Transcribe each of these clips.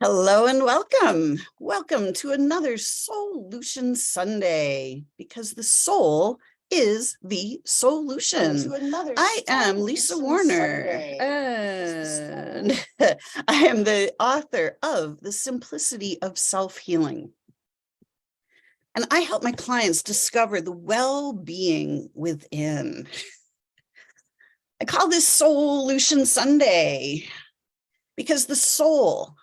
Hello and welcome. Welcome to another SOULution Sunday, because the soul is the solution. I am Lisa Warner, and I am the author of The Simplicity of Self-Healing. And I help my clients discover the well-being within. I call this SOULution Sunday because the soul,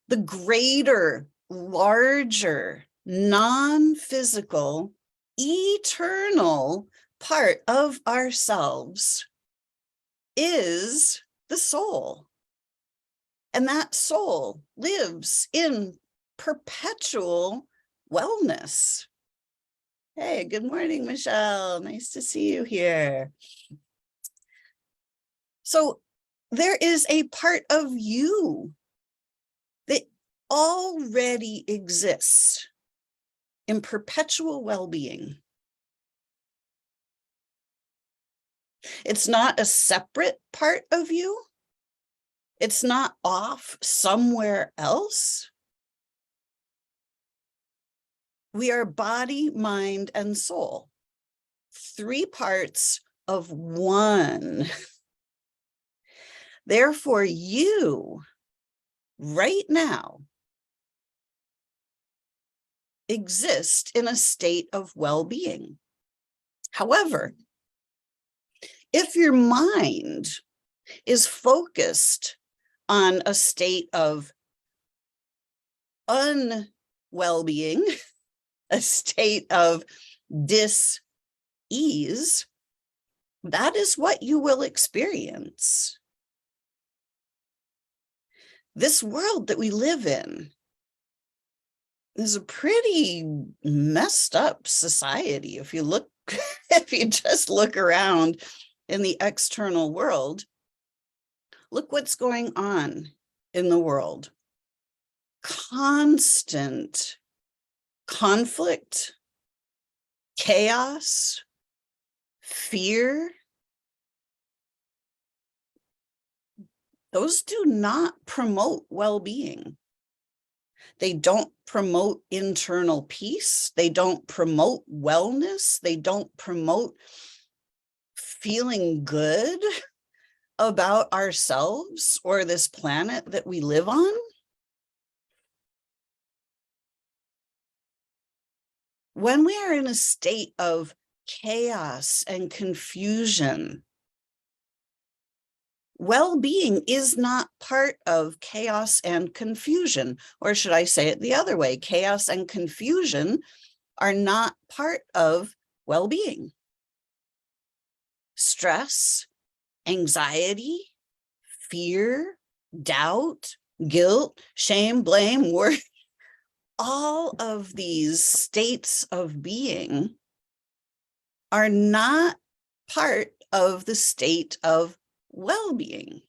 the greater, larger, non-physical, eternal part of ourselves is the soul. And that soul lives in perpetual wellness. Hey, good morning, Michelle. Nice to see you here. So there is a part of you that already exists in perpetual well-being. It's not a separate part of you. It's not off somewhere else. We are body, mind, and soul. 3 parts of one. Therefore, you right now exist in a state of well-being. However, if your mind is focused on a state of unwell-being, a state of dis-ease, that is what you will experience. This world that we live in is a pretty messed up society. If you look, if you just look around in the external world, look what's going on in the world. Constant conflict, chaos, fear. Those do not promote well-being. They don't promote internal peace. They don't promote wellness. They don't promote feeling good about ourselves or this planet that we live on. When we are in a state of chaos and confusion, well-being is not part of chaos and confusion, or should I say it the other way? Chaos and confusion are not part of well-being. Stress, anxiety, fear, doubt, guilt, shame, blame, worry, all of these states of being are not part of the state of well-being.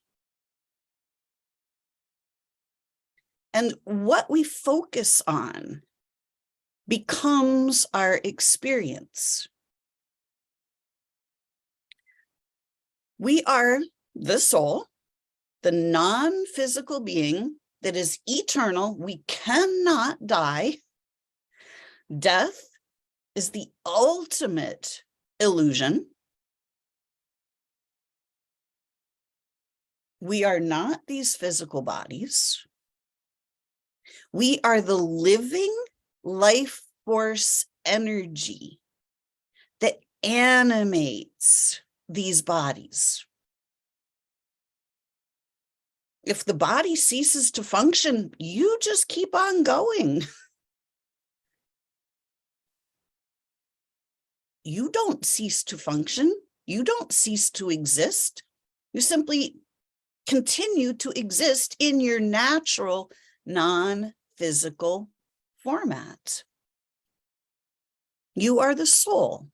And what we focus on becomes our experience. We are the soul, the non-physical being that is eternal. We cannot die. Death is the ultimate illusion. We are not these physical bodies. We are the living life force energy that animates these bodies. If the body ceases to function, you just keep on going. You don't cease to function. You don't cease to exist. You simply continue to exist in your natural, non-physical format. You are the soul,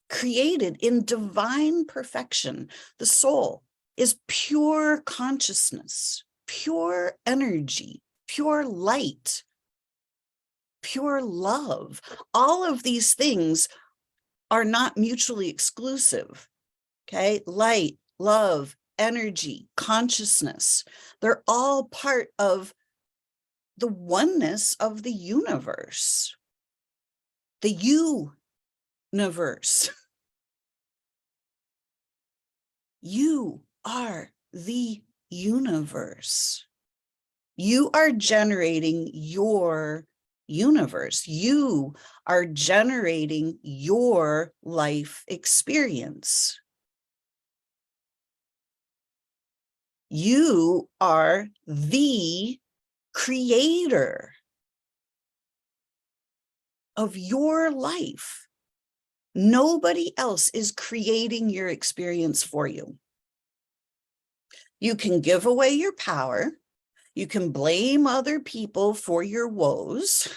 created in divine perfection. The soul is pure consciousness, pure energy, pure light, pure love. All of these things are not mutually exclusive, okay? Light, love, energy, consciousness. They're all part of the oneness of the universe. The universe. You are the universe. You are generating your universe. You are generating your life experience. You are the creator of your life. Nobody else is creating your experience for you. You can give away your power. You can blame other people for your woes.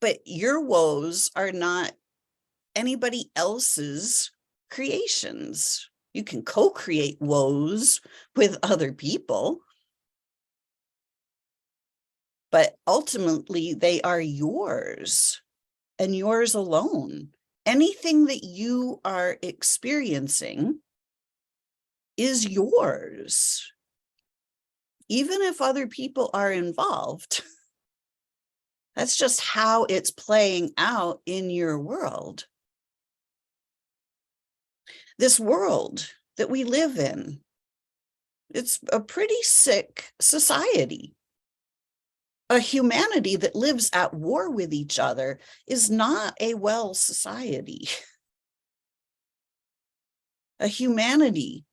But your woes are not anybody else's creations. You can co-create woes with other people, but ultimately they are yours and yours alone. Anything that you are experiencing is yours, even if other people are involved. That's just how it's playing out in your world. This world that we live in, it's a pretty sick society. A humanity that lives at war with each other is not a well society. A humanity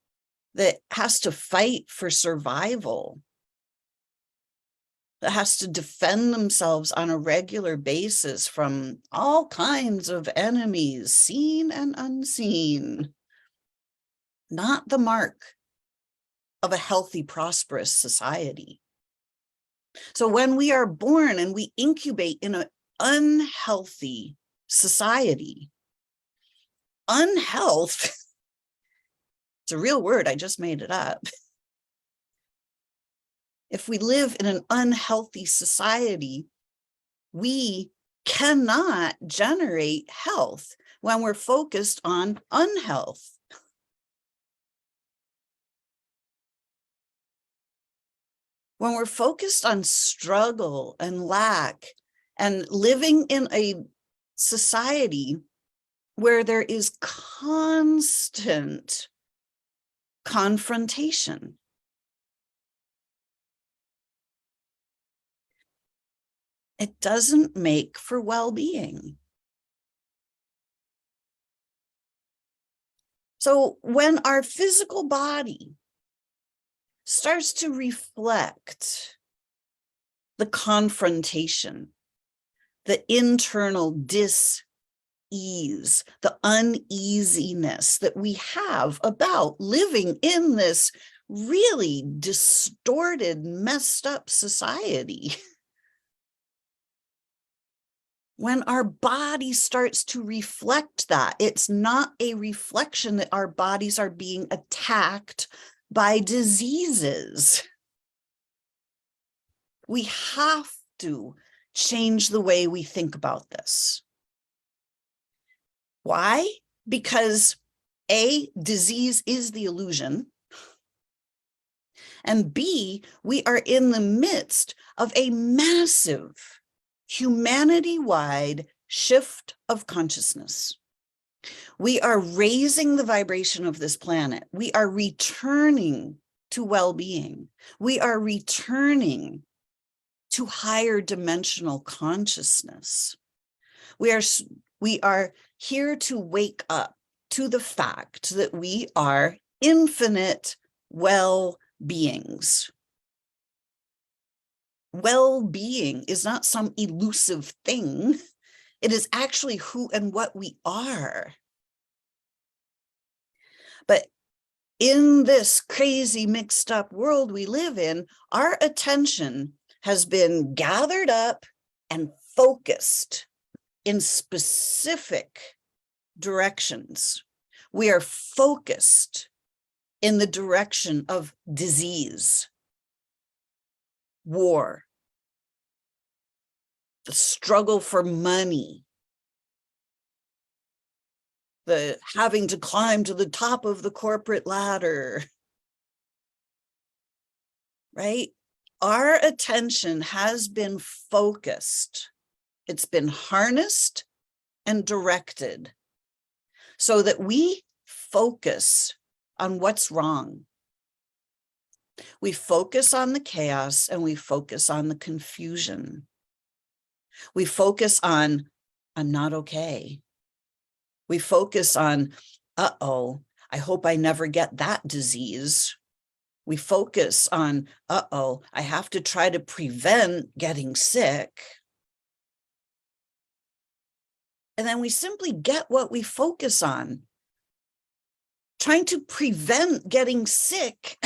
that has to fight for survival, that has to defend themselves on a regular basis from all kinds of enemies, seen and unseen. Not the mark of a healthy, prosperous society. So when we are born and we incubate in an unhealthy society, unhealth, it's a real word, I just made it up. If we live in an unhealthy society, we cannot generate health when we're focused on unhealth. When we're focused on struggle and lack and living in a society where there is constant confrontation, it doesn't make for well-being. So when our physical body starts to reflect the confrontation, the internal dis-ease, the uneasiness that we have about living in this really distorted, messed up society. When our body starts to reflect that, it's not a reflection that our bodies are being attacked by diseases. We have to change the way we think about this. Why? Because A, disease is the illusion, and B, we are in the midst of a massive humanity-wide shift of consciousness. We are raising the vibration of this planet. We are returning to well-being. We are returning to higher dimensional consciousness. We are here to wake up to the fact that we are infinite well-beings. Well-being is not some elusive thing. It is actually who and what we are. But in this crazy mixed up world we live in, our attention has been gathered up and focused in specific directions. We are focused in the direction of disease, war, the struggle for money, the having to climb to the top of the corporate ladder, right? Our attention has been focused. It's been harnessed and directed so that we focus on what's wrong. We focus on the chaos and we focus on the confusion. We focus on, I'm not okay. We focus on, uh-oh, I hope I never get that disease. We focus on, uh-oh, I have to try to prevent getting sick. And then we simply get what we focus on. Trying to prevent getting sick.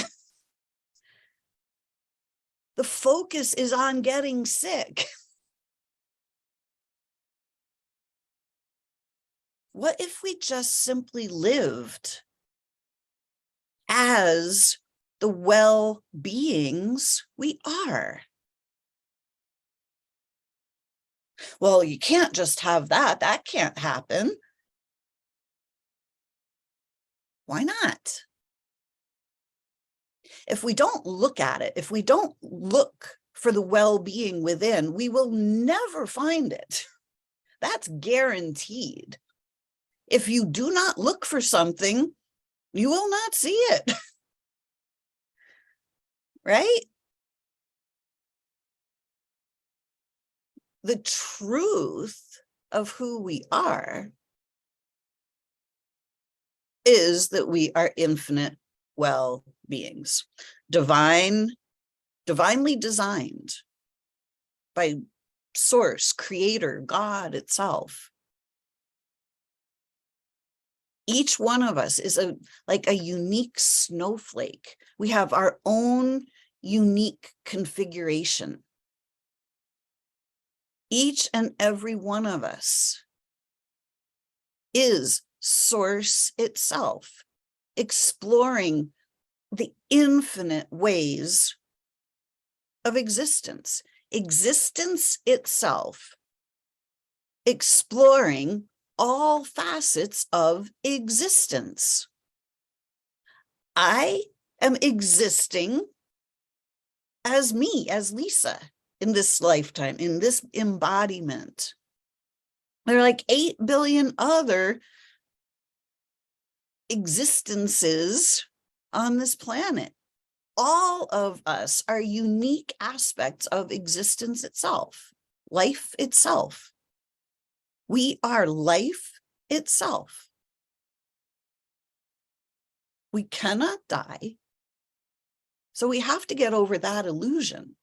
The focus is on getting sick. What if we just simply lived as the well-beings we are? Well, you can't just have that. That can't happen. Why not? If we don't look at it, if we don't look for the well-being within, we will never find it. That's guaranteed. If you do not look for something, you will not see it. Right? The truth of who we are is that we are infinite well-beings, divinely designed by source, creator, God itself. Each one of us is like a unique snowflake. We have our own unique configuration. Each and every one of us is source itself, exploring the infinite ways of existence, existence itself, exploring all facets of existence. I am existing as me, as Lisa, in this lifetime, in this embodiment. There are like 8 billion other existences on this planet. All of us are unique aspects of existence itself, life itself. We are life itself. We cannot die. So we have to get over that illusion,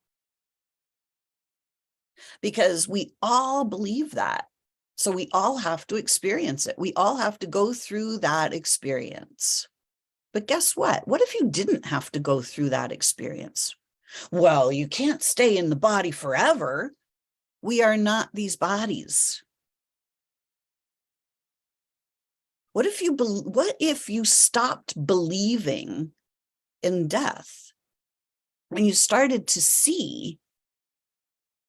because we all believe that. So we all have to experience it. We all have to go through that experience. But guess what? What if you didn't have to go through that experience? Well, you can't stay in the body forever. We are not these bodies. What if you stopped believing in death when you started to see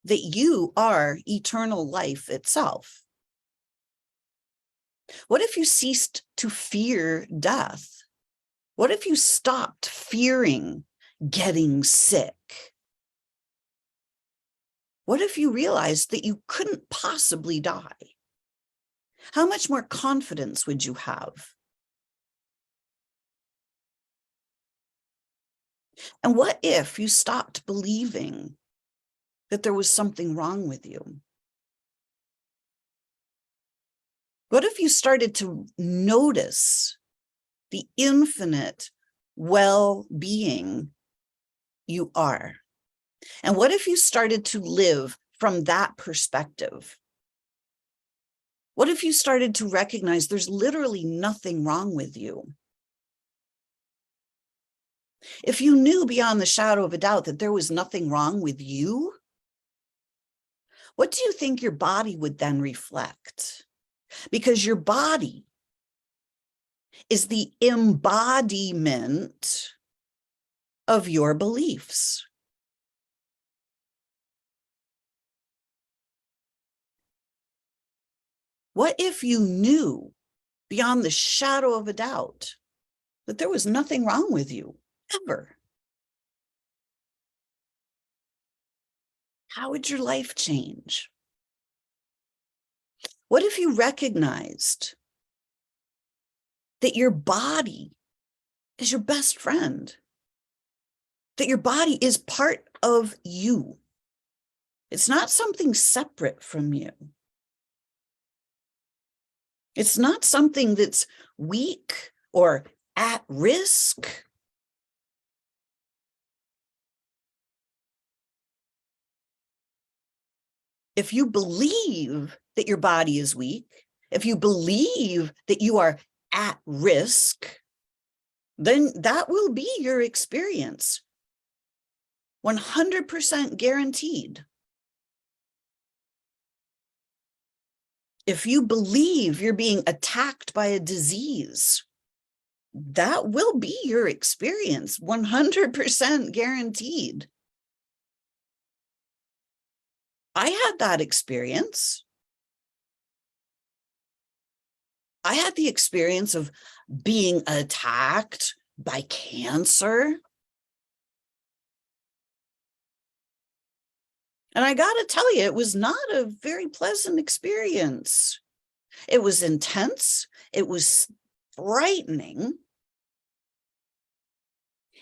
that you are eternal life itself? What if you ceased to fear death? What if you stopped fearing getting sick? What if you realized that you couldn't possibly die? How much more confidence would you have? And what if you stopped believing that there was something wrong with you? What if you started to notice the infinite well-being you are? And what if you started to live from that perspective? What if you started to recognize there's literally nothing wrong with you? If you knew beyond the shadow of a doubt that there was nothing wrong with you, what do you think your body would then reflect? Because your body is the embodiment of your beliefs. What if you knew beyond the shadow of a doubt that there was nothing wrong with you, ever, how would your life change? What if you recognized that your body is your best friend, that your body is part of you? It's not something separate from you. It's not something that's weak or at risk. If you believe that your body is weak, if you believe that you are at risk, then that will be your experience. 100% guaranteed. If you believe you're being attacked by a disease, that will be your experience, 100% guaranteed. I had that experience. I had the experience of being attacked by cancer. And I got to tell you, it was not a very pleasant experience. It was intense. It was frightening.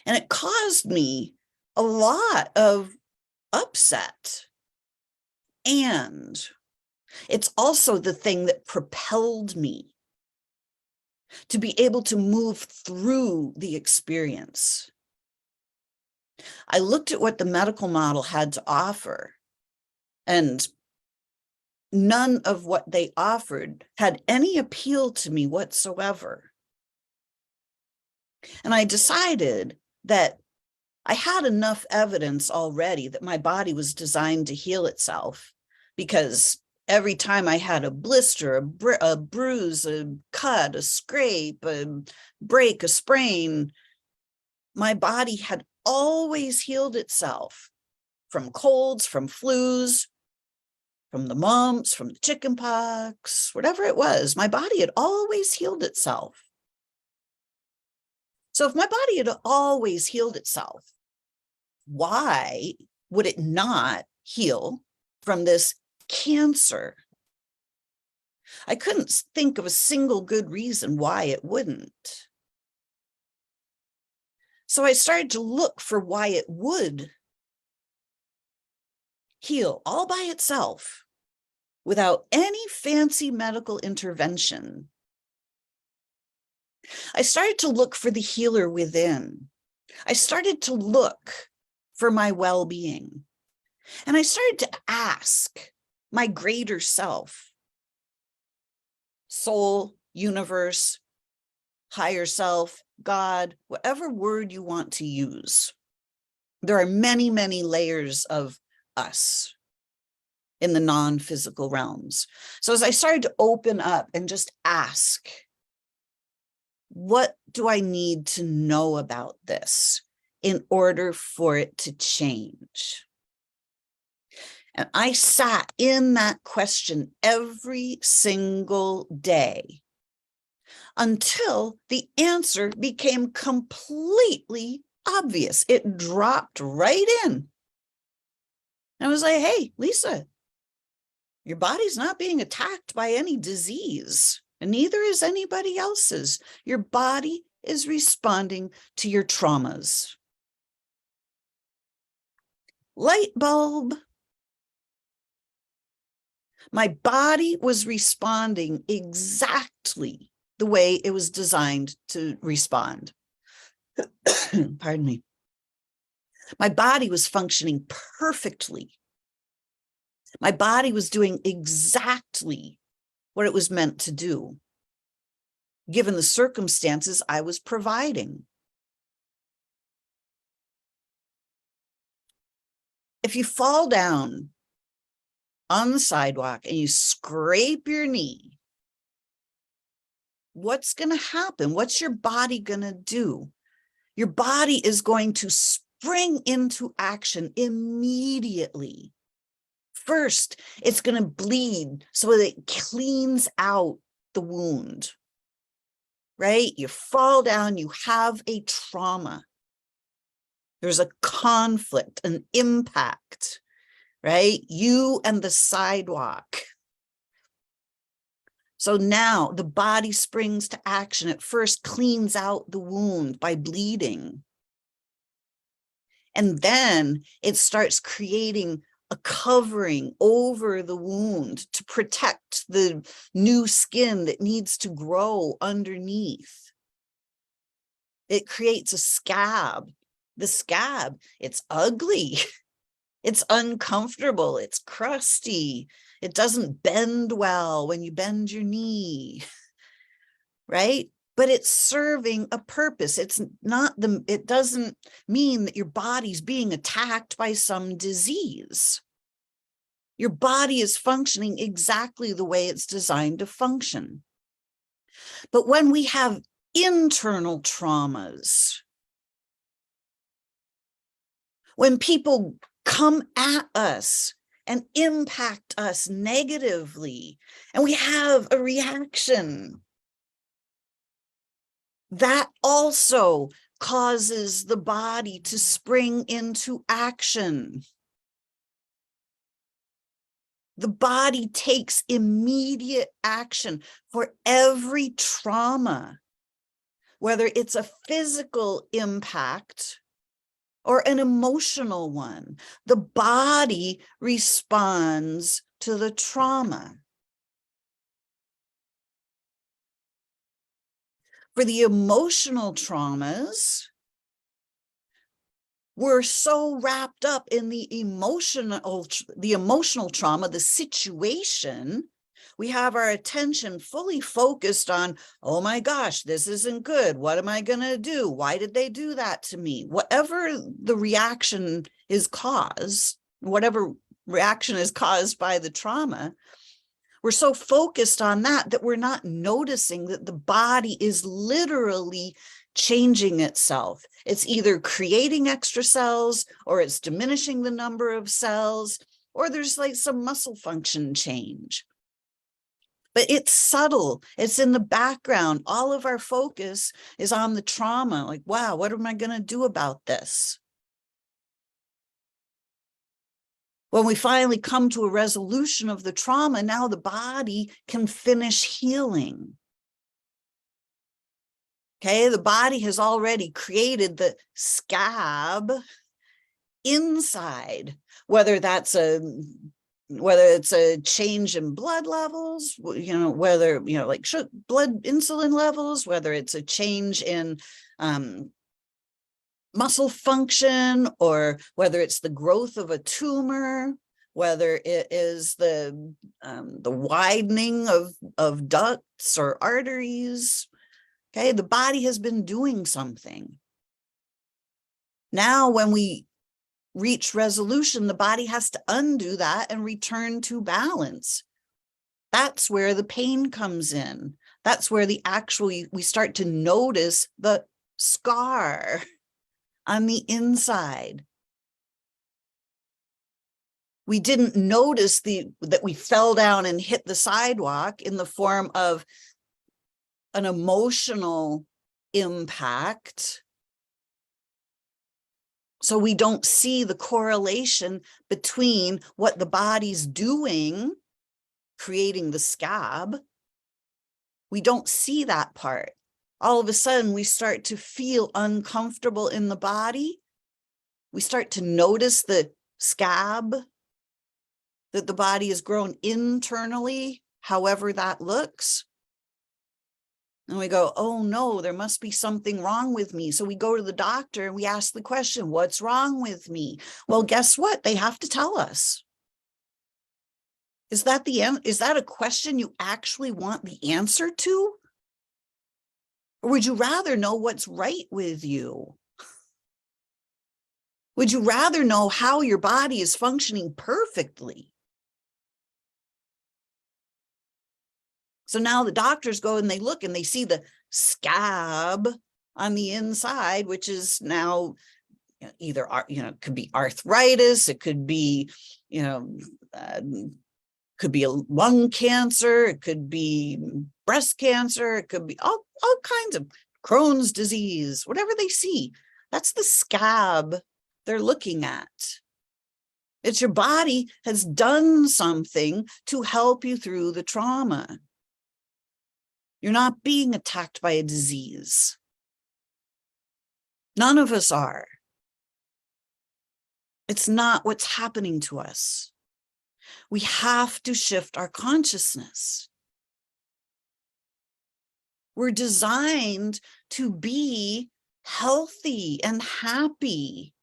And it caused me a lot of upset. And it's also the thing that propelled me to be able to move through the experience. I looked at what the medical model had to offer, and none of what they offered had any appeal to me whatsoever. And I decided that I had enough evidence already that my body was designed to heal itself, because every time I had a blister, a bruise, a cut, a scrape, a break, a sprain, my body had always healed itself from colds, from flus, from the mumps, from the chicken pox, whatever it was. My body had always healed itself. So if my body had always healed itself, why would it not heal from this cancer? I couldn't think of a single good reason why it wouldn't. So I started to look for why it would heal all by itself without any fancy medical intervention. I started to look for the healer within. I started to look for my well-being. And I started to ask my greater self, soul, universe, higher self, God, whatever word you want to use. There are many, many layers of us in the non-physical realms. So as I started to open up and just ask, what do I need to know about this in order for it to change? And I sat in that question every single day until the answer became completely obvious. It dropped right in. I was like, hey, Lisa, your body's not being attacked by any disease, and neither is anybody else's. Your body is responding to your traumas. Light bulb. My body was responding exactly the way it was designed to respond. Pardon me. My body was functioning perfectly. My body was doing exactly what it was meant to do, given the circumstances I was providing. If you fall down on the sidewalk and you scrape your knee, what's going to happen? What's your body going to do? Your body is going to spring into action immediately. First, it's going to bleed so that it cleans out the wound. right? You fall down, you have a trauma. There's a conflict, an impact, right? You and the sidewalk. So now the body springs to action. It first cleans out the wound by bleeding. And then it starts creating a covering over the wound to protect the new skin that needs to grow underneath. It creates a scab. The scab, it's ugly. It's uncomfortable. It's crusty. It doesn't bend well when you bend your knee, right? But it's serving a purpose. It's not it doesn't mean that your body's being attacked by some disease. Your body is functioning exactly the way it's designed to function. But when we have internal traumas, when people come at us and impact us negatively, and we have a reaction, that also causes the body to spring into action. The body takes immediate action for every trauma, whether it's a physical impact or an emotional one. The body responds to the trauma. For the emotional traumas, we're so wrapped up in the emotional trauma, the situation, we have our attention fully focused on, oh my gosh, this isn't good. What am I going to do? Why did they do that to me? Whatever the reaction is caused, whatever reaction is caused by the trauma, we're so focused on that we're not noticing that the body is literally changing itself. It's either creating extra cells, or it's diminishing the number of cells, or there's like some muscle function change. But it's subtle. It's in the background. All of our focus is on the trauma. Like, wow, what am I going to do about this? When we finally come to a resolution of the trauma, now the body can finish healing. Okay, the body has already created the scab inside, whether it's a change in blood levels, whether, like blood insulin levels, whether it's a change in muscle function, or whether it's the growth of a tumor, whether it is the widening of ducts or arteries. Okay, the body has been doing something. Now, when we reach resolution, the body has to undo that and return to balance. That's where the pain comes in. That's where we start to notice the scar on the inside. We didn't notice that we fell down and hit the sidewalk in the form of an emotional impact. So we don't see the correlation between what the body's doing, creating the scab. We don't see that part. All of a sudden, we start to feel uncomfortable in the body. We start to notice the scab that the body has grown internally, however that looks. And we go, oh no, there must be something wrong with me. So we go to the doctor and we ask the question, what's wrong with me? Well, guess what? They have to tell us. Is that a question you actually want the answer to? Or would you rather know what's right with you? Would you rather know how your body is functioning perfectly? So now the doctors go and they look and they see the scab on the inside, which is now either, it could be arthritis, it could be, could be a lung cancer, it could be breast cancer, it could be all kinds of Crohn's disease, whatever they see. That's the scab they're looking at. It's your body has done something to help you through the trauma. You're not being attacked by a disease. None of us are. It's not what's happening to us. We have to shift our consciousness. We're designed to be healthy and happy.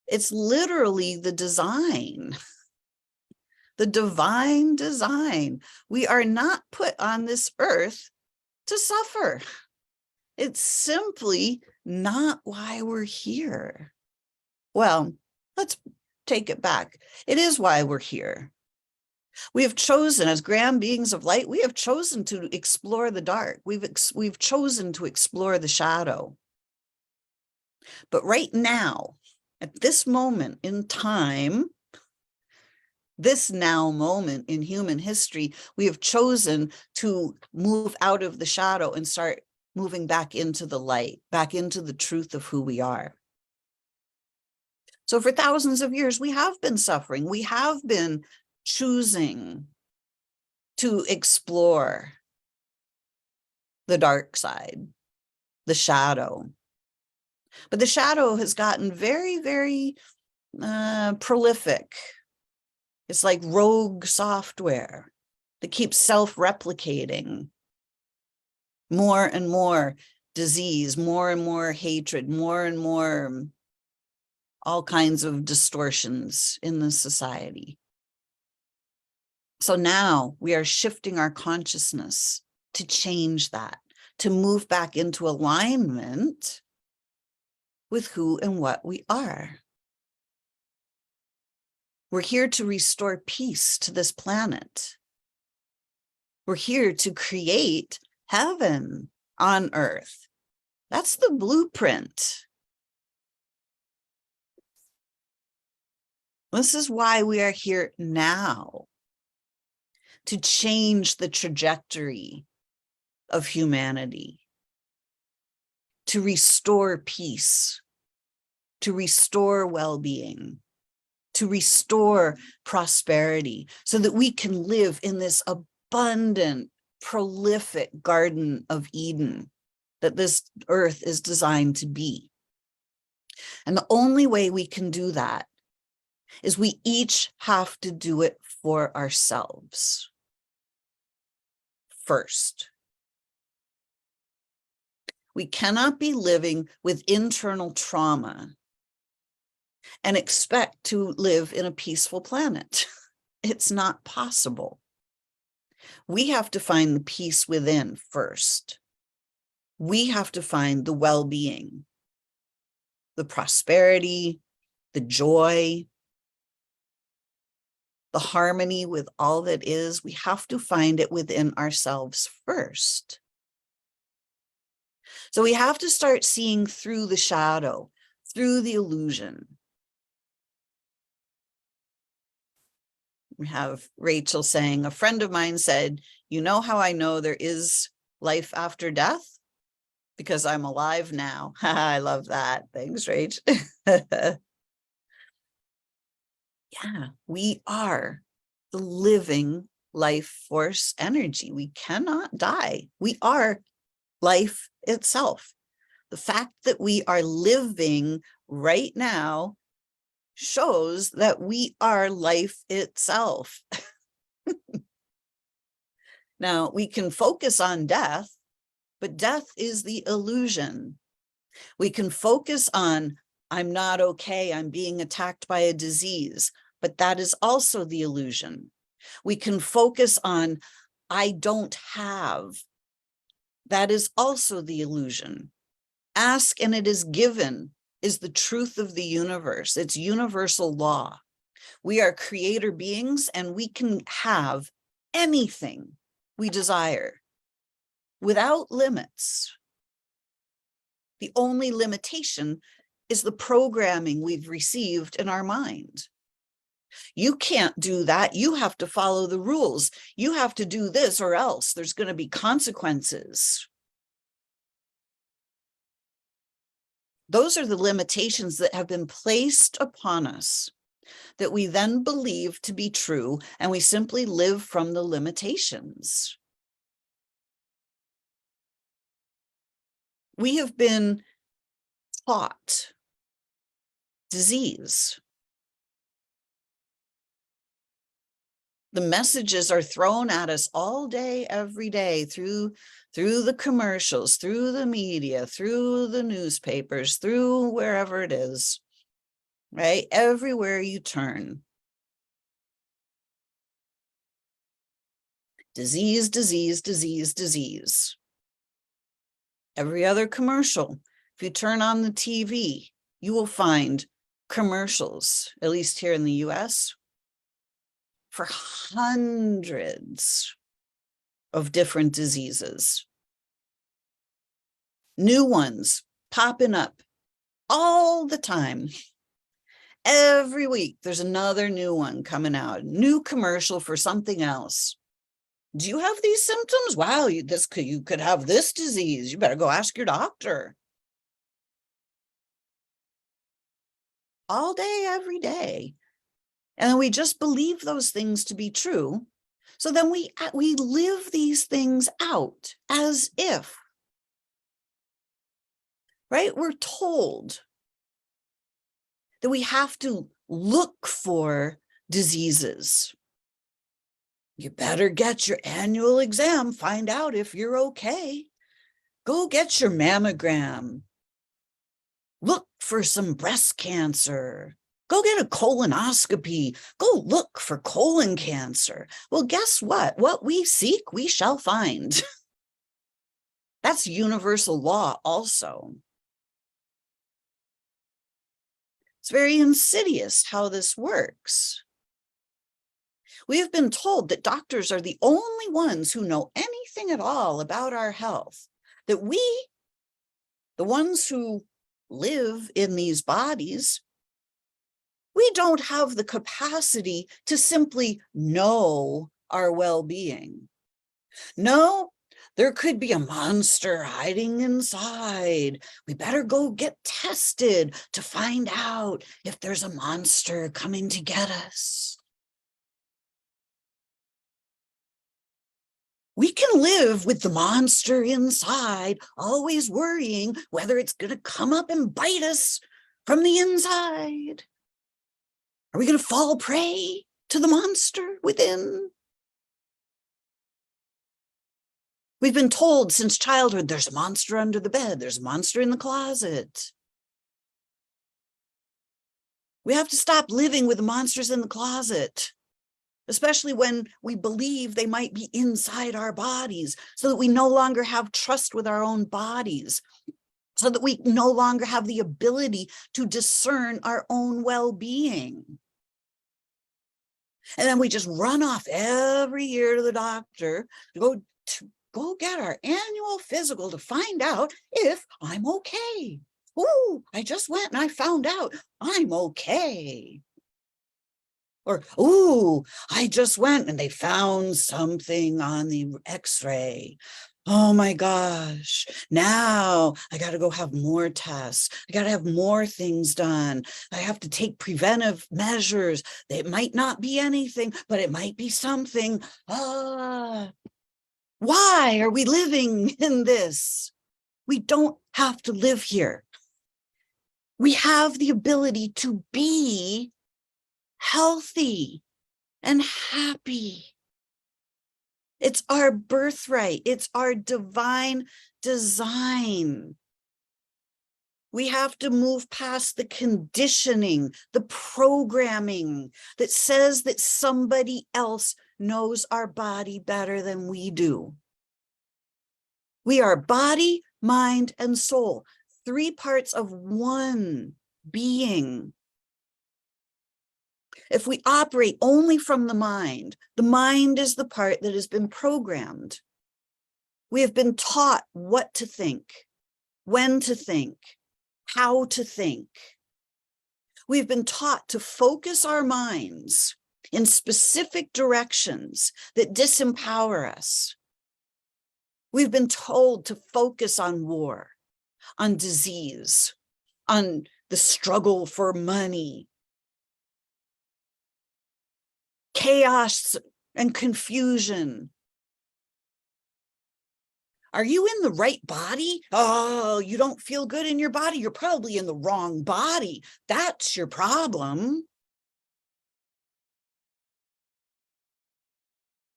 It's literally the design, the divine design. We are not put on this earth to suffer. It's simply not why we're here. Well, let's take it back. It is why we're here. We have chosen, as grand beings of light, we have chosen to explore the dark. We've chosen to explore the shadow. But right now, at this moment in time, this now moment in human history, we have chosen to move out of the shadow and start moving back into the light, back into the truth of who we are. So for thousands of years, we have been suffering. We have been choosing to explore the dark side, the shadow. But the shadow has gotten very, very prolific. It's like rogue software that keeps self-replicating. More and more disease, more and more hatred, more and more all kinds of distortions in the society. So now we are shifting our consciousness to change that, to move back into alignment with who and what we are. We're here to restore peace to this planet. We're here to create heaven on earth. That's the blueprint. This is why we are here now, to change the trajectory of humanity, to restore peace, to restore well-being, to restore prosperity, so that we can live in this abundant, prolific Garden of Eden that this earth is designed to be. And the only way we can do that is we each have to do it for ourselves first. We cannot be living with internal trauma and expect to live in a peaceful planet. It's not possible. We have to find the peace within first. We have to find the well-being, the prosperity, the joy, the harmony with all that is. We have to find it within ourselves first. So we have to start seeing through the shadow, through the illusion. We have Rachel saying, a friend of mine said, you know how I know there is life after death? Because I'm alive now. I love that. Thanks, Rach. Yeah, we are the living life force energy. We cannot die. We are life itself. The fact that we are living right now shows that we are life itself. Now, we can focus on death, but death is the illusion. We can focus on, I'm not okay, I'm being attacked by a disease, but that is also the illusion. We can focus on, I don't have. That is also the illusion. Ask and it is given is the truth of the universe. It's universal law. We are creator beings and we can have anything we desire without limits. The only limitation is the programming we've received in our mind. You can't do that. You have to follow the rules. You have to do this or else there's going to be consequences. Those are the limitations that have been placed upon us that we then believe to be true, and we simply live from the limitations. We have been taught disease. The messages are thrown at us all day, every day, through the commercials, through the media, through the newspapers, through wherever it is, right? Everywhere you turn. Disease, disease, disease, disease. Every other commercial, if you turn on the TV, you will find commercials, at least here in the US, for hundreds of different diseases. New ones popping up all the time. Every week, there's another new one coming out, new commercial for something else. Do you have these symptoms? Wow, you could have this disease. You better go ask your doctor. All day, every day. And we just believe those things to be true. So then we live these things out as if, right? We're told that we have to look for diseases. You better get your annual exam, find out if you're okay. Go get your mammogram. Look for some breast cancer. Go get a colonoscopy. Go look for colon cancer. Well, guess what? What we seek, we shall find. That's universal law also. It's very insidious how this works. We have been told that doctors are the only ones who know anything at all about our health, that we, the ones who live in these bodies, we don't have the capacity to simply know our well-being. No, there could be a monster hiding inside. We better go get tested to find out if there's a monster coming to get us. We can live with the monster inside, always worrying whether it's going to come up and bite us from the inside. Are we going to fall prey to the monster within? We've been told since childhood, there's a monster under the bed, there's a monster in the closet. We have to stop living with the monsters in the closet, especially when we believe they might be inside our bodies, so that we no longer have trust with our own bodies, so that we no longer have the ability to discern our own well-being. And then we just run off every year to the doctor to go get our annual physical to find out if I'm okay. Ooh, I just went and I found out I'm okay. Or, ooh, I just went and they found something on the x-ray. Oh my gosh, now I got to go have more tests. I got to have more things done. I have to take preventive measures. It might not be anything, but it might be something. Why are we living in this? We don't have to live here. We have the ability to be healthy and happy. It's our birthright. It's our divine design. We have to move past the conditioning, the programming that says that somebody else knows our body better than we do. We are body, mind, and soul, 3 parts of one being. If we operate only from the mind is the part that has been programmed. We have been taught what to think, when to think, how to think. We've been taught to focus our minds in specific directions that disempower us. We've been told to focus on war, on disease, on the struggle for money, chaos and confusion. Are you in the right body? Oh, you don't feel good in your body. You're probably in the wrong body. That's your problem.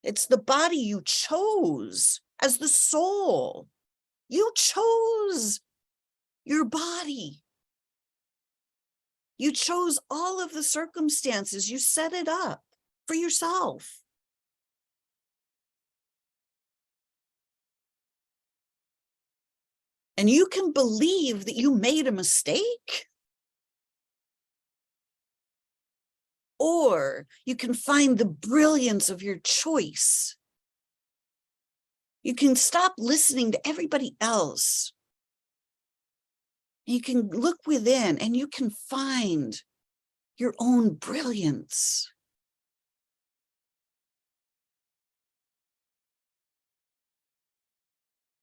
It's the body you chose as the soul. You chose your body. You chose all of the circumstances. You set it up for yourself. And you can believe that you made a mistake, or you can find the brilliance of your choice. You can stop listening to everybody else. You can look within and you can find your own brilliance.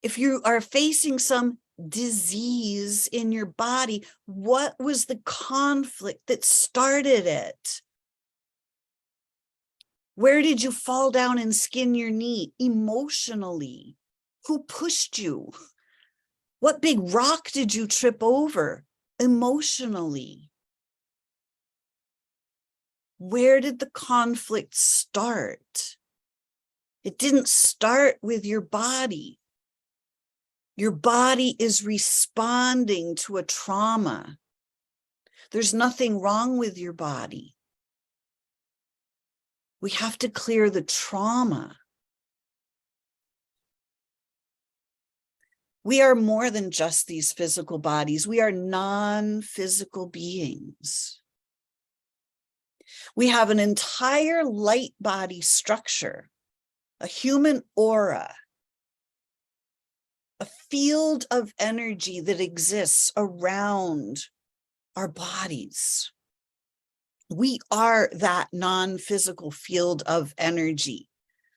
If you are facing some disease in your body, what was the conflict that started it? Where did you fall down and skin your knee emotionally? Who pushed you? What big rock did you trip over emotionally? Where did the conflict start? It didn't start with your body. Your body is responding to a trauma. There's nothing wrong with your body. We have to clear the trauma. We are more than just these physical bodies. We are non-physical beings. We have an entire light body structure, a human aura, a field of energy that exists around our bodies. We are that non-physical field of energy,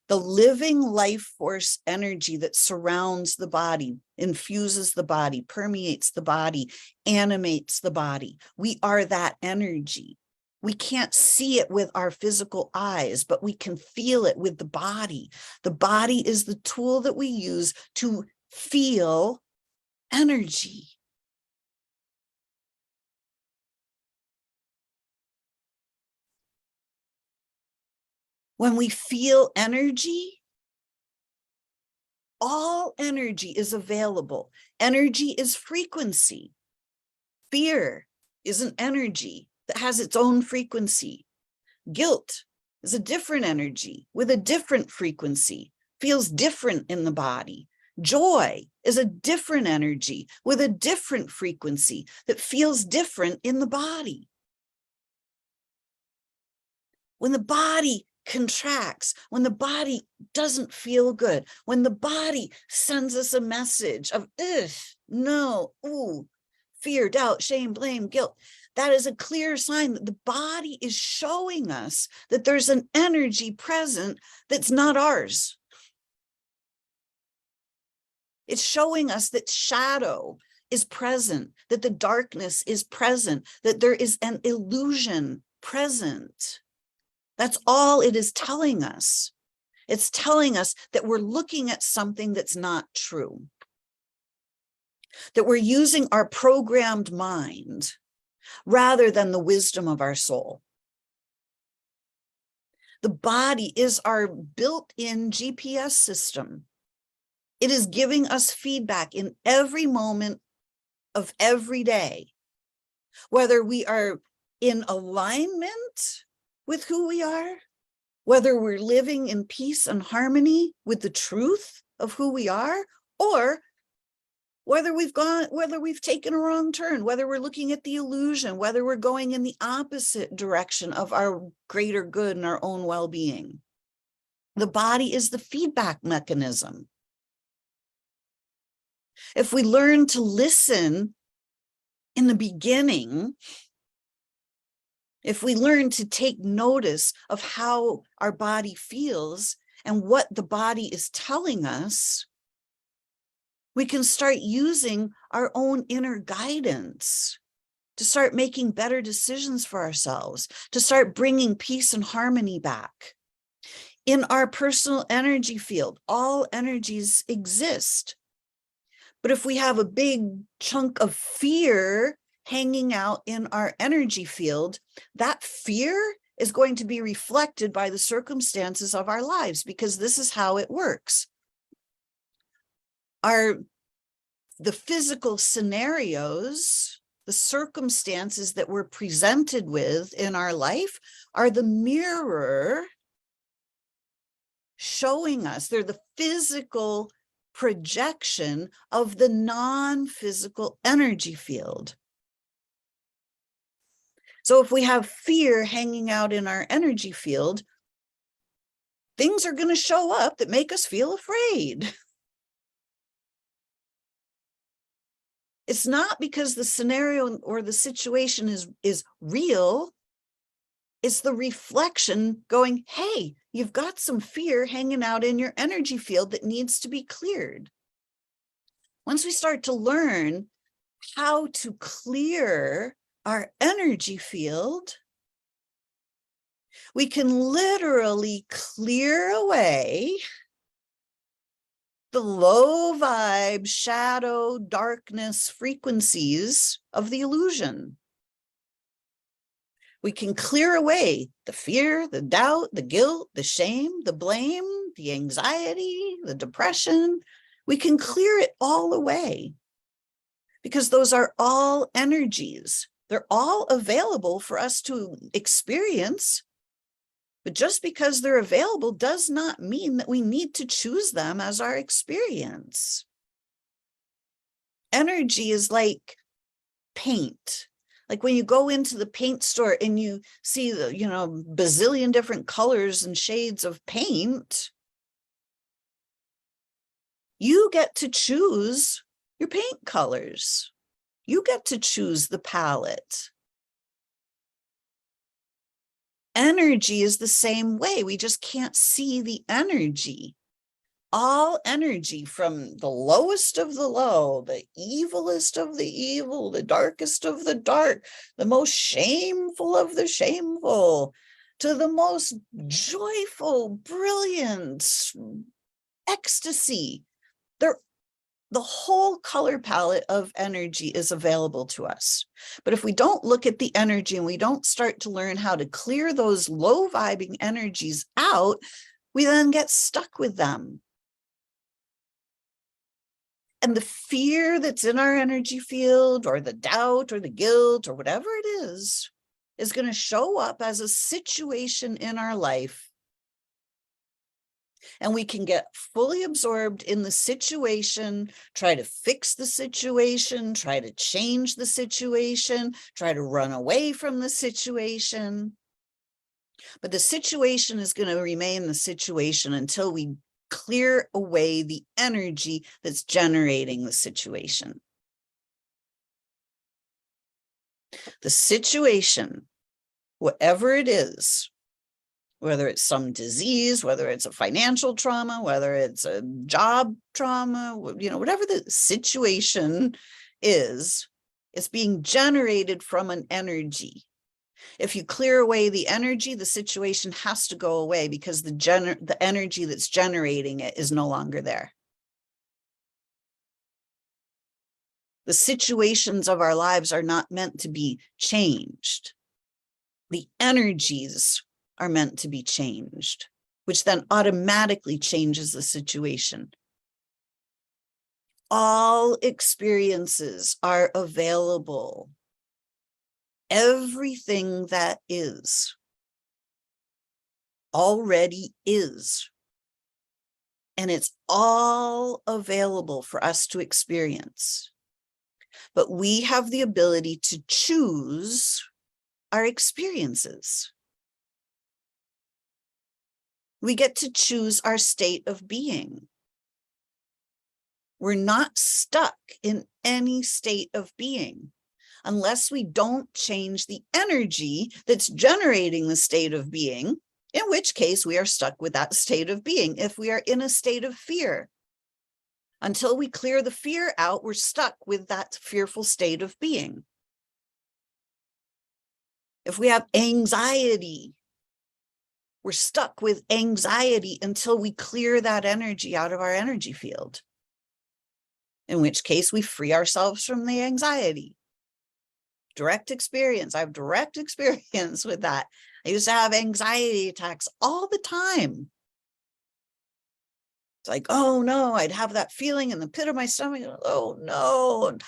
the living life force energy that surrounds the body, infuses the body, permeates the body, animates the body. We are that energy. We can't see it with our physical eyes, but we can feel it with the body. The body is the tool that we use to feel energy. When we feel energy, all energy is available. Energy is frequency. Fear is an energy that has its own frequency. Guilt is a different energy with a different frequency, feels different in the body. Joy is a different energy with a different frequency that feels different in the body. When the body contracts, when the body doesn't feel good, when the body sends us a message of, no, ooh, fear, doubt, shame, blame, guilt, that is a clear sign that the body is showing us that there's an energy present that's not ours. It's showing us that shadow is present, that the darkness is present, that there is an illusion present. That's all it is telling us. It's telling us that we're looking at something that's not true, that we're using our programmed mind rather than the wisdom of our soul. The body is our built-in GPS system. It is giving us feedback in every moment of every day, whether we are in alignment with who we are, whether we're living in peace and harmony with the truth of who we are, or whether we've taken a wrong turn, whether we're looking at the illusion, whether we're going in the opposite direction of our greater good and our own well-being. The body is the feedback mechanism. If we learn to listen in the beginning, If we learn to take notice of how our body feels and what the body is telling us, we can start using our own inner guidance to start making better decisions for ourselves, to start bringing peace and harmony back. In our personal energy field, all energies exist. But if we have a big chunk of fear hanging out in our energy field, that fear is going to be reflected by the circumstances of our lives, because this is how it works. The physical scenarios, the circumstances that we're presented with in our life are the mirror showing us, they're the physical projection of the non-physical energy field. So if we have fear hanging out in our energy field, things are going to show up that make us feel afraid. It's not because the scenario or the situation is real. It's the reflection going, hey, you've got some fear hanging out in your energy field that needs to be cleared. Once we start to learn how to clear our energy field, we can literally clear away the low vibe, shadow, darkness frequencies of the illusion. We can clear away the fear, the doubt, the guilt, the shame, the blame, the anxiety, the depression. We can clear it all away because those are all energies. They're all available for us to experience. But just because they're available does not mean that we need to choose them as our experience. Energy is like paint. Like when you go into the paint store and you see the, bazillion different colors and shades of paint, you get to choose your paint colors. You get to choose the palette. Energy is the same way. We just can't see the energy. All energy, from the lowest of the low, the evilest of the evil, the darkest of the dark, the most shameful of the shameful, to the most joyful, brilliant ecstasy. The whole color palette of energy is available to us. But if we don't look at the energy and we don't start to learn how to clear those low vibing energies out, we then get stuck with them. And the fear that's in our energy field, or the doubt or the guilt or whatever it is going to show up as a situation in our life. And we can get fully absorbed in the situation, try to fix the situation, try to change the situation, try to run away from the situation. But the situation is going to remain the situation until we clear away the energy that's generating the situation. The situation, whatever it is, whether it's some disease, whether it's a financial trauma, whether it's a job trauma, whatever the situation is, it's being generated from an energy. If you clear away the energy, the situation has to go away because the energy that's generating it is no longer there. The situations of our lives are not meant to be changed. The energies are meant to be changed, which then automatically changes the situation. All experiences are available. Everything that is already is. And it's all available for us to experience. But we have the ability to choose our experiences. We get to choose our state of being. We're not stuck in any state of being. unless we don't change the energy that's generating the state of being, in which case we are stuck with that state of being. If we are in a state of fear, until we clear the fear out, we're stuck with that fearful state of being. If we have anxiety, we're stuck with anxiety until we clear that energy out of our energy field, in which case we free ourselves from the anxiety. Direct experience. I have direct experience with that. I used to have anxiety attacks all the time. It's like, oh no, I'd have that feeling in the pit of my stomach. Oh no. And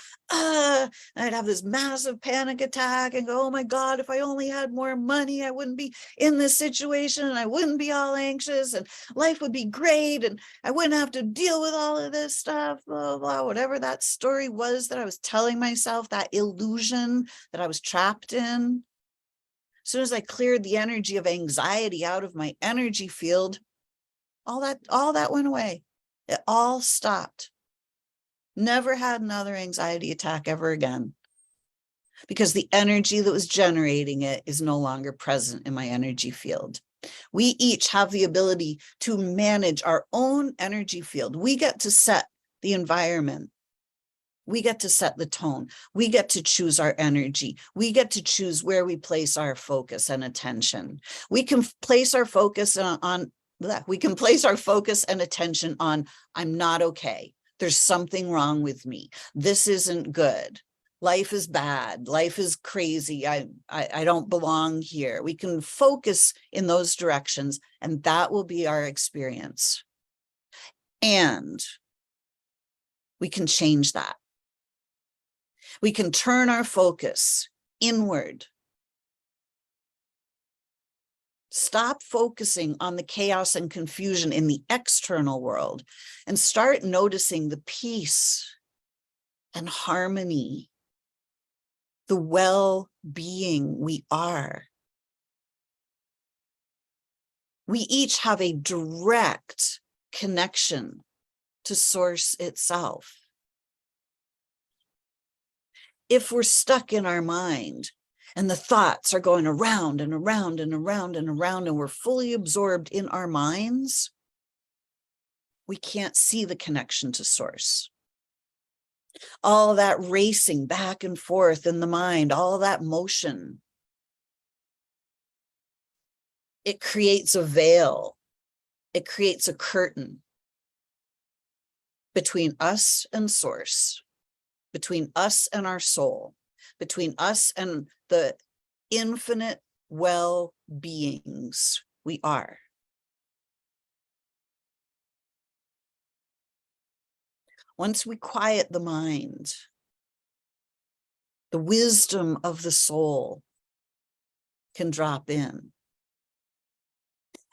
I'd have this massive panic attack and go, oh my God, if I only had more money, I wouldn't be in this situation and I wouldn't be all anxious and life would be great and I wouldn't have to deal with all of this stuff, blah, blah, blah, whatever that story was that I was telling myself, that illusion that I was trapped in. As soon as I cleared the energy of anxiety out of my energy field, all that went away. It all stopped. Never had another anxiety attack ever again, because the energy that was generating it is no longer present in my energy field. We each have the ability to manage our own energy field. We get to set the environment. We get to set the tone. We get to choose our energy. We get to choose where we place our focus and attention. We can place our focus we can place our focus and attention on, I'm not okay. There's something wrong with me. This isn't good. Life is bad. Life is crazy. I don't belong here. We can focus in those directions, and that will be our experience. And we can change that. We can turn our focus inward. Stop focusing on the chaos and confusion in the external world and start noticing the peace and harmony, the well-being we are. We each have a direct connection to Source itself. If we're stuck in our mind, and the thoughts are going around and around and around and around, and we're fully absorbed in our minds, we can't see the connection to Source. All that racing back and forth in the mind, all that motion, it creates a veil. It creates a curtain between us and Source, between us and our soul, between us and the infinite well-beings we are. Once we quiet the mind, the wisdom of the soul can drop in.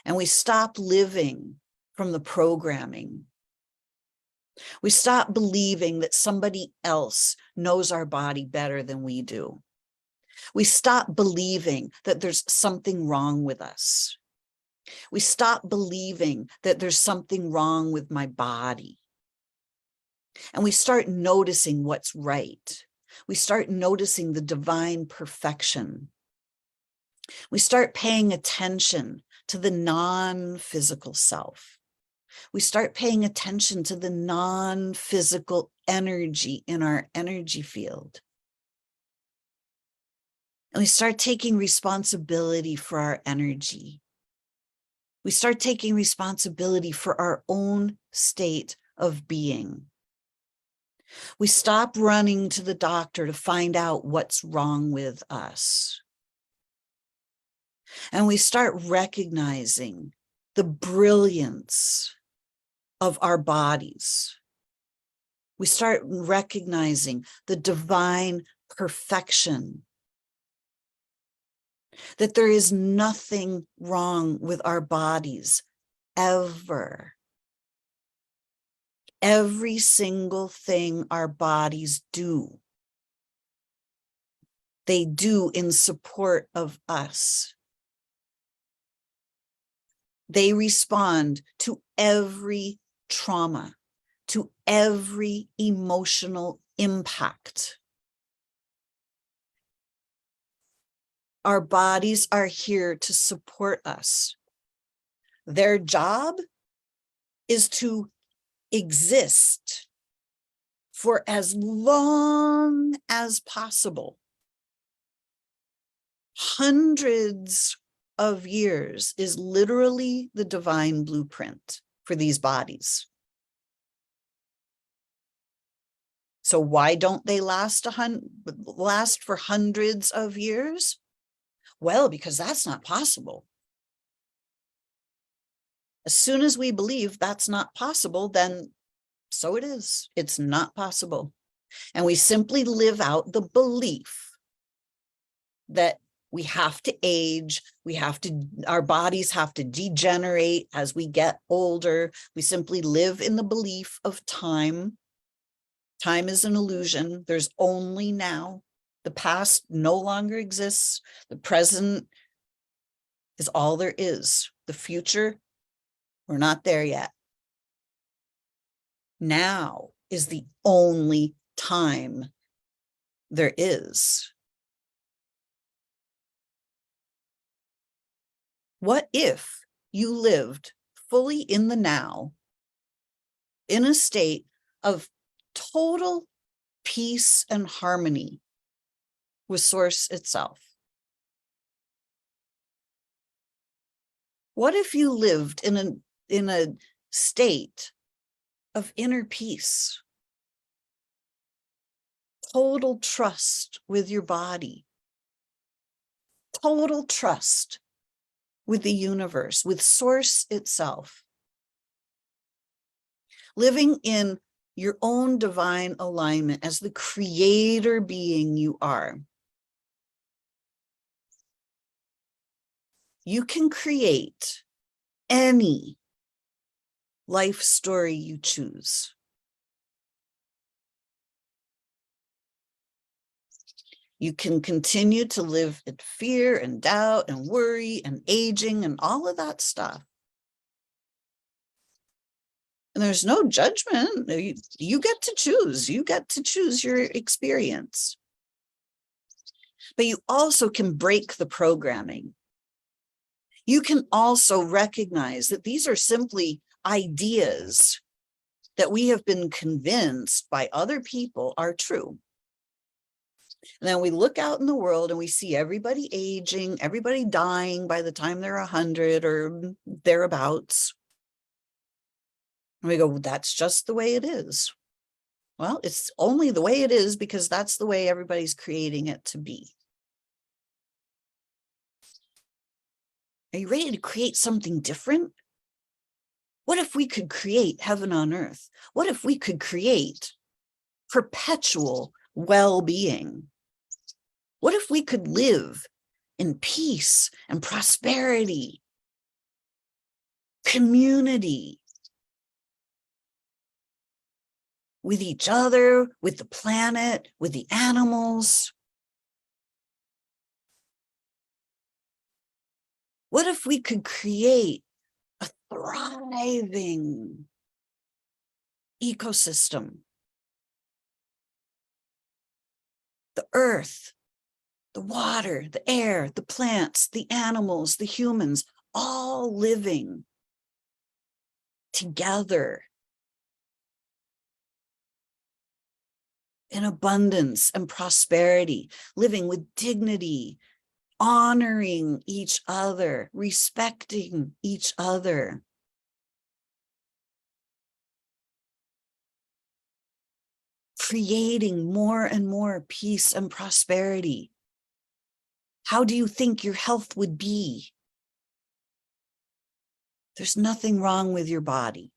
And we stop living from the programming. We stop believing that somebody else knows our body better than we do. We stop believing that there's something wrong with us. We stop believing that there's something wrong with my body. And we start noticing what's right. We start noticing the divine perfection. We start paying attention to the non-physical self. We start paying attention to the non-physical energy in our energy field. And we start taking responsibility for our energy. We start taking responsibility for our own state of being. We stop running to the doctor to find out what's wrong with us. And we start recognizing the brilliance of our bodies. We start recognizing the divine perfection, that there is nothing wrong with our bodies ever. Every single thing our bodies do, they do in support of us. They respond to every trauma, to every emotional impact. Our bodies are here to support us. Their job is to exist for as long as possible. Hundreds of years is literally the divine blueprint for these bodies. So why don't they last for hundreds of years? Well, because that's not possible. As soon as we believe that's not possible, then so it is. It's not possible. And we simply live out the belief that we have to age, our bodies have to degenerate as we get older. We simply live in the belief of time. Time is an illusion. There's only now. The past no longer exists. The present is all there is. The future, we're not there yet. Now is the only time there is. What if you lived fully in the now, in a state of total peace and harmony with Source itself? What if you lived in a state of inner peace, total trust with your body, total trust with the universe, with Source itself, living in your own divine alignment as the creator being you are? You can create any life story you choose. You can continue to live in fear and doubt and worry and aging and all of that stuff. And there's no judgment. You get to choose. You get to choose your experience. But you also can break the programming. You can also recognize that these are simply ideas that we have been convinced by other people are true. And then we look out in the world and we see everybody aging, everybody dying by the time they're 100 or thereabouts. And we go, well, that's just the way it is. Well, it's only the way it is because that's the way everybody's creating it to be. Are you ready to create something different? What if we could create heaven on earth? What if we could create perpetual well-being? What if we could live in peace and prosperity, community, with each other, with the planet, with the animals? What if we could create a thriving ecosystem? The earth, the water, the air, the plants, the animals, the humans, all living together in abundance and prosperity, living with dignity, honoring each other, respecting each other. Creating more and more peace and prosperity. How do you think your health would be? There's nothing wrong with your body.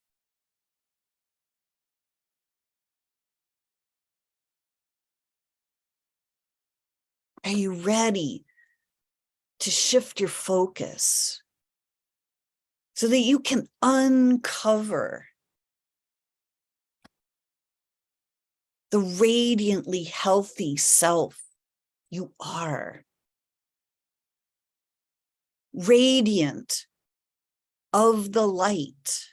Are you ready to shift your focus so that you can uncover the radiantly healthy self you are? Radiant of the light.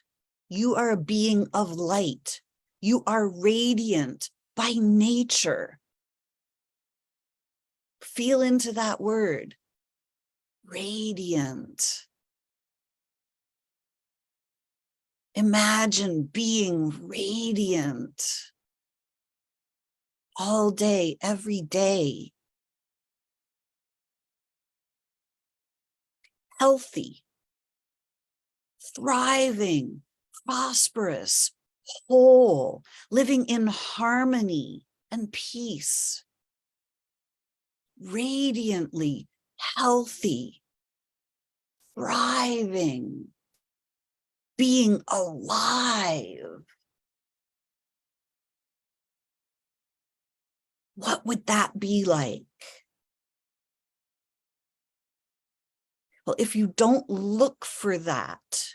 You are a being of light. You are radiant by nature. Feel into that word. radiant. Imagine being radiant all day, every day. Healthy, thriving, prosperous, whole, living in harmony and peace. Radiantly healthy, thriving, being alive. What would that be like? Well, if you don't look for that,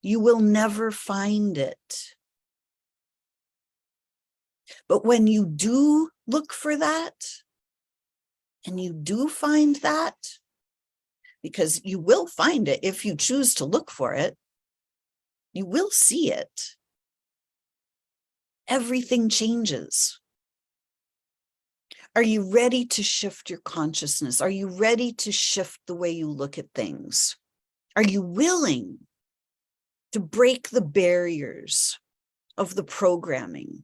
you will never find it. But when you do look for that, and you do find that, because you will find it if you choose to look for it, you will see it. Everything changes. Are you ready to shift your consciousness? Are you ready to shift the way you look at things? Are you willing to break the barriers of the programming?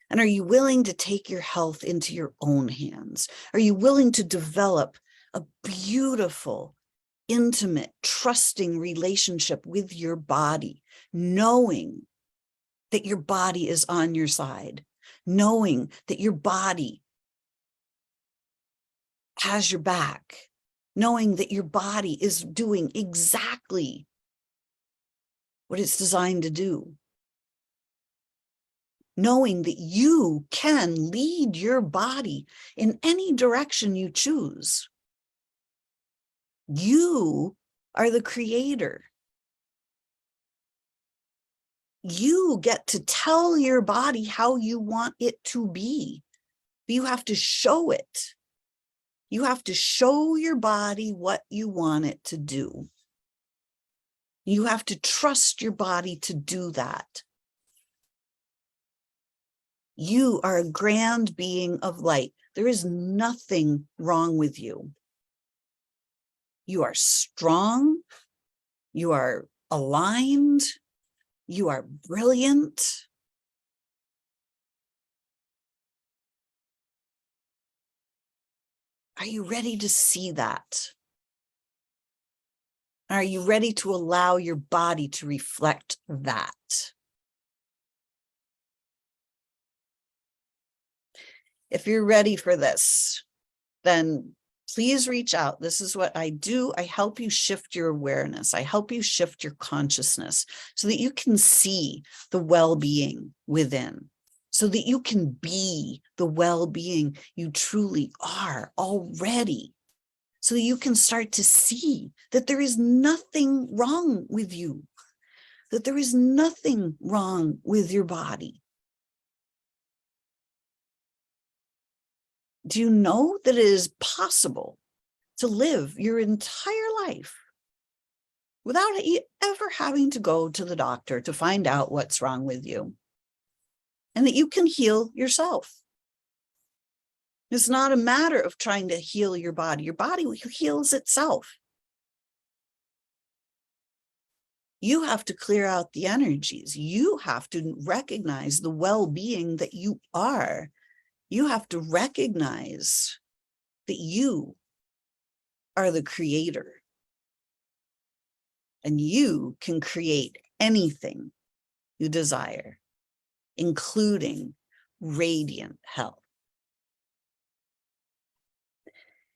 And are you willing to take your health into your own hands? Are you willing to develop a beautiful, intimate, trusting relationship with your body, knowing that your body is on your side, knowing that your body has your back, knowing that your body is doing exactly what it's designed to do, knowing that you can lead your body in any direction you choose. You are the creator. You get to tell your body how you want it to be, but you have to show it. You have to show your body what you want it to do. You have to trust your body to do that. You are a grand being of light. There is nothing wrong with you. You are strong. You are aligned. You are brilliant. Are you ready to see that? Are you ready to allow your body to reflect that? If you're ready for this, then please reach out. This is what I do. I help you shift your awareness. I help you shift your consciousness so that you can see the well-being within, so that you can be the well-being you truly are already, so that you can start to see that there is nothing wrong with you, that there is nothing wrong with your body. Do you know that it is possible to live your entire life without ever having to go to the doctor to find out what's wrong with you, and that you can heal yourself? It's not a matter of trying to heal your body. Your body heals itself. You have to clear out the energies. You have to recognize the well-being that you are. You have to recognize that you are the creator, and you can create anything you desire, including radiant health.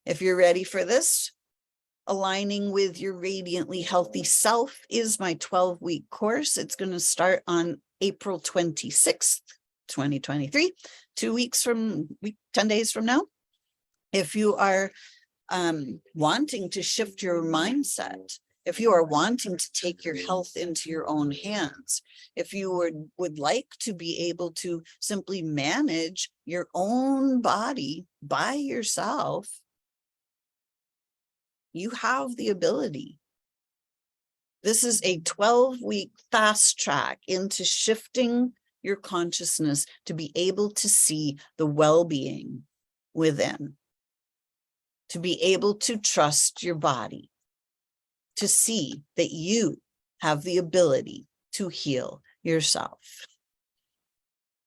If you're ready for this, Aligning with Your Radiantly Healthy Self is my 12-week course. It's going to start on April 26th, 2023, 2 weeks from 10 days from now. If you are wanting to shift your mindset, if you are wanting to take your health into your own hands, if you would like to be able to simply manage your own body by yourself, you have the ability. This is a 12-week fast track into shifting your consciousness to be able to see the well-being within, to be able to trust your body, to see that you have the ability to heal yourself.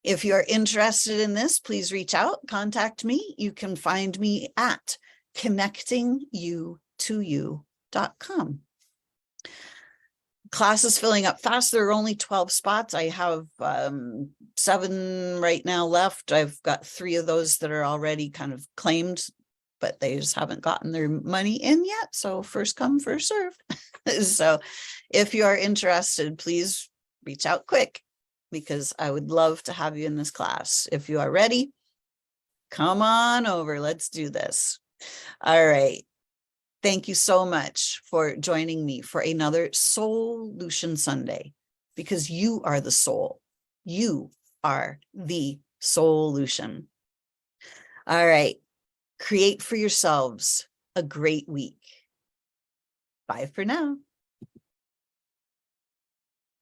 If you're interested in this, please reach out, contact me. You can find me at connectingyoutoyou.com. Class is filling up fast. There are only 12 spots. I have 7 right now left. I've got 3 of those that are already kind of claimed, but they just haven't gotten their money in yet. So first come, first serve. So if you are interested, please reach out quick, because I would love to have you in this class. If you are ready, come on over. Let's do this. All right. Thank you so much for joining me for another SOULution Sunday, because you are the soul. You are the SOULution. All right. Create for yourselves a great week. Bye for now.